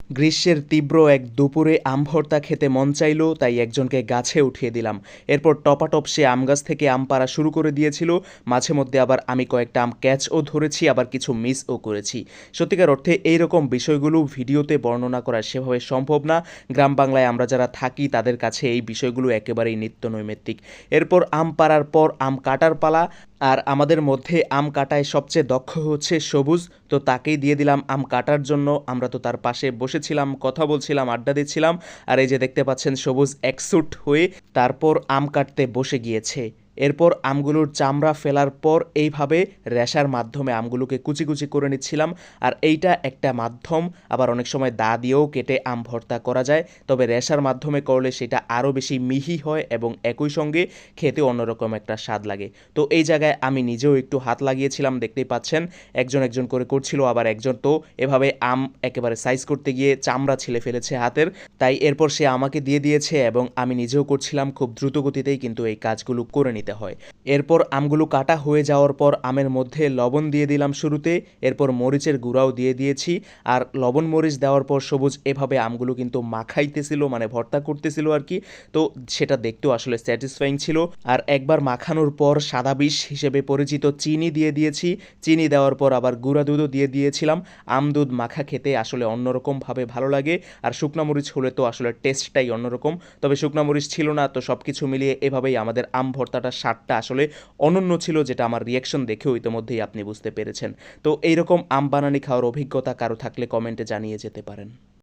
গ্রীষ্মের তীব্র এক দুপুরে আম ভর্তা খেতে মন চাইলো, তাই একজনকে গাছে উঠিয়ে দিলাম। এরপর টপাটপ সে আম গাছ থেকে আম পাড়া শুরু করে দিয়েছিল। মাঝে মধ্যে আবার আমি কয়েকটা আম ক্যাচও ধরেছি, আবার কিছু মিসও করেছি। সত্যিকার অর্থে এইরকম বিষয়গুলো ভিডিওতে বর্ণনা করা সেভাবে সম্ভব না। গ্রাম বাংলায় আমরা যারা থাকি তাদের কাছে এই বিষয়গুলো একেবারেই নিত্য নৈমিত্তিক। এরপর আম পাড়ার পর আম কাটার পালা। আর আমাদের মধ্যে আম কাটায় সবচেয়ে দক্ষ হচ্ছে সবুজ, তো তাকেই দিয়ে দিলাম আম কাটার জন্য। আমরা তো তার পাশে বসেছিলাম, কথা বলছিলাম, আড্ডা দিচ্ছিলাম। আর এই যে দেখতে পাচ্ছেন সবুজ একসুট হয়ে তারপর আম কাটতে বসে গিয়েছে। এরপর আমগুলোর চামড়া ফেলার পর এইভাবে রেশার মাধ্যমে আমগুলোকে কুচি কুচি করে নিচ্ছিলাম। আর এইটা একটা মাধ্যম, আবার অনেক সময় দা দিয়েও কেটে আম ভর্তা করা যায়, তবে রেশার মাধ্যমে করলে সেটা আরও বেশি মিহি হয় এবং একই সঙ্গে খেতে অন্যরকম একটা স্বাদ লাগে। তো এই জায়গায় আমি নিজেও একটু হাত লাগিয়েছিলাম, দেখতেই পাচ্ছেন একজন একজন করে করছিল, আবার একজন তো এভাবে আম একেবারে সাইজ করতে গিয়ে চামড়া ছিলে ফেলেছে হাতের। তাই এরপর সে আমাকে দিয়ে দিয়েছে এবং আমি নিজেও করছিলাম, খুব দ্রুত গতিতেই কিন্তু এই কাজগুলো করে নিতে হয়। এরপর আমগুলো কাটা হয়ে যাওয়ার পর আমের মধ্যে লবণ দিয়ে দিলাম শুরুতে, এরপর মরিচের গুঁড়াও দিয়ে দিয়েছি। আর লবণ মরিচ দেওয়ার পর সবুজ এভাবে আমগুলো কিন্তু মাখাইতেছিল, মানে ভর্তা করতেছিল আর কি। তো সেটা দেখতেও আসলে স্যাটিসফাইং ছিল। আর একবার মাখানোর পর সাদা বিষ হিসেবে পরিচিত চিনি দিয়ে দিয়েছি। চিনি দেওয়ার পর আবার গুঁড়া দুধও দিয়ে দিয়েছিলাম। আম দুধ মাখা খেতে আসলে অন্যরকমভাবে ভালো লাগে। আর শুকনা মরিচ হলে তো আসলে টেস্টটাই অন্যরকম। তবে শুকনা মরিচ ছিল না, তো সব কিছু মিলিয়ে এভাবেই আমাদের আম ভর্তাটার স্বাদটা আসলে অনন্য ছিল, যেটা আমার রিয়াকশন দেখেও ইতিমধ্যেই আপনি বুঝতে পেরেছেন। তো এইরকম আম বানানি খাওয়ার অভিজ্ঞতা কারো থাকলে কমেন্টে জানিয়ে যেতে পারেন।